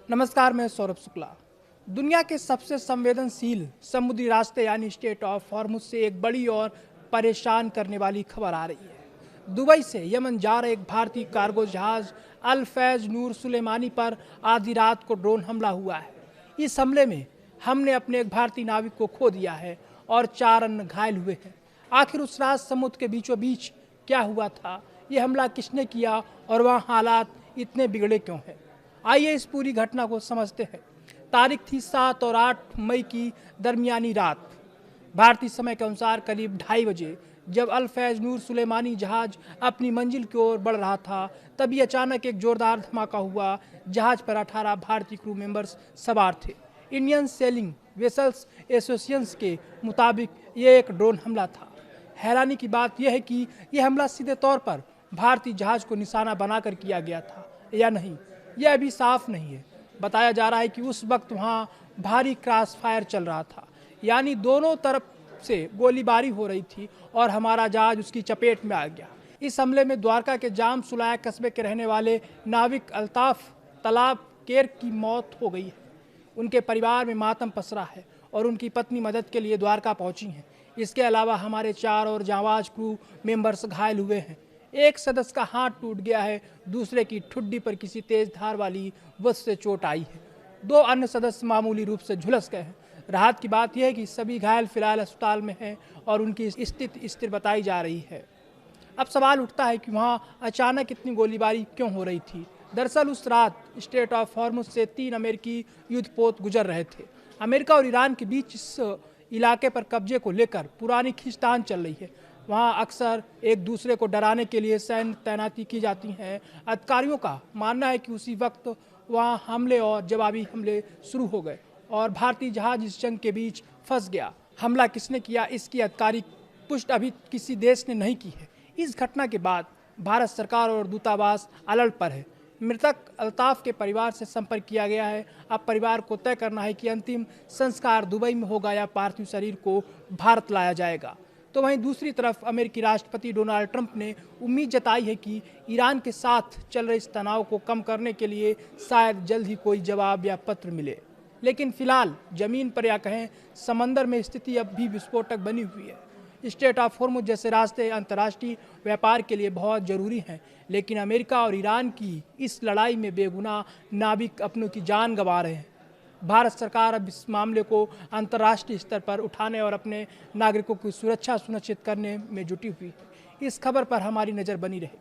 नमस्कार, मैं सौरभ शुक्ला। दुनिया के सबसे संवेदनशील समुद्री रास्ते यानी स्ट्रेट ऑफ हॉर्मुज से एक बड़ी और परेशान करने वाली खबर आ रही है। दुबई से यमन जा रहे एक भारतीय कार्गो जहाज अल फैज नूर सुलेमानी पर आधी रात को ड्रोन हमला हुआ है। इस हमले में हमने अपने एक भारतीय नाविक को खो दिया है और 4 अन्य घायल हुए हैं। आखिर उस रात समुद्र के बीचों बीच क्या हुआ था, ये हमला किसने किया और वहाँ हालात इतने बिगड़े क्यों हैं? आइए इस पूरी घटना को समझते हैं। तारीख थी 7 और 8 मई की दरमियानी रात। भारतीय समय के अनुसार करीब 2:30 बजे जब अल फैज नूर सुलेमानी जहाज अपनी मंजिल की ओर बढ़ रहा था, तभी अचानक एक जोरदार धमाका हुआ। जहाज पर 18 भारतीय क्रू मेंबर्स सवार थे। इंडियन सेलिंग वेसल्स एसोसिएशन के मुताबिक ये एक ड्रोन हमला था। हैरानी की बात यह है कि यह हमला सीधे तौर पर भारतीय जहाज को निशाना बनाकर किया गया था या नहीं, यह अभी साफ नहीं है। बताया जा रहा है कि उस वक्त वहां भारी क्रॉस फायर चल रहा था, यानी दोनों तरफ से गोलीबारी हो रही थी और हमारा जहाज उसकी चपेट में आ गया। इस हमले में द्वारका के जाम सुलाया कस्बे के रहने वाले नाविक अल्ताफ तलाब केर की मौत हो गई है। उनके परिवार में मातम पसरा है और उनकी पत्नी मदद के लिए द्वारका पहुंची हैं। इसके अलावा हमारे 4 और जांबाज क्रू मेंबर्स घायल हुए हैं। एक सदस्य का हाथ टूट गया है, दूसरे की ठुड्डी पर किसी तेज धार वाली वस्तु से चोट आई है। 2 अन्य सदस्य मामूली रूप से झुलस गए हैं। राहत की बात यह है कि सभी घायल फिलहाल अस्पताल में हैं और उनकी स्थिति स्थिर बताई जा रही है। अब सवाल उठता है कि वहां अचानक इतनी गोलीबारी क्यों हो रही थी। दरअसल उस रात स्ट्रेट ऑफ हॉर्मुज से 3 अमेरिकी युद्धपोत गुजर रहे थे। अमेरिका और ईरान के बीच इस इलाके पर कब्जे को लेकर पुरानी खींचतान चल रही है। वहाँ अक्सर एक दूसरे को डराने के लिए सैन्य तैनाती की जाती हैं। अधिकारियों का मानना है कि उसी वक्त वहाँ हमले और जवाबी हमले शुरू हो गए और भारतीय जहाज इस जंग के बीच फंस गया। हमला किसने किया, इसकी आधिकारिक पुष्टि अभी किसी देश ने नहीं की है। इस घटना के बाद भारत सरकार और दूतावास अलर्ट पर है। मृतक अल्ताफ के परिवार से संपर्क किया गया है। अब परिवार को तय करना है कि अंतिम संस्कार दुबई में होगा या पार्थिव शरीर को भारत लाया जाएगा। तो वहीं दूसरी तरफ अमेरिकी राष्ट्रपति डोनाल्ड ट्रंप ने उम्मीद जताई है कि ईरान के साथ चल रहे इस तनाव को कम करने के लिए शायद जल्द ही कोई जवाब या पत्र मिले। लेकिन फिलहाल जमीन पर या कहें समंदर में स्थिति अब भी विस्फोटक बनी हुई है। स्ट्रेट ऑफ हॉर्मुज जैसे रास्ते अंतर्राष्ट्रीय व्यापार के लिए बहुत जरूरी हैं, लेकिन अमेरिका और ईरान की इस लड़ाई में बेगुनाह नाविक अपनों की जान गंवा रहे हैं। भारत सरकार अब इस मामले को अंतर्राष्ट्रीय स्तर पर उठाने और अपने नागरिकों की सुरक्षा सुनिश्चित करने में जुटी हुई है। इस खबर पर हमारी नज़र बनी रहे।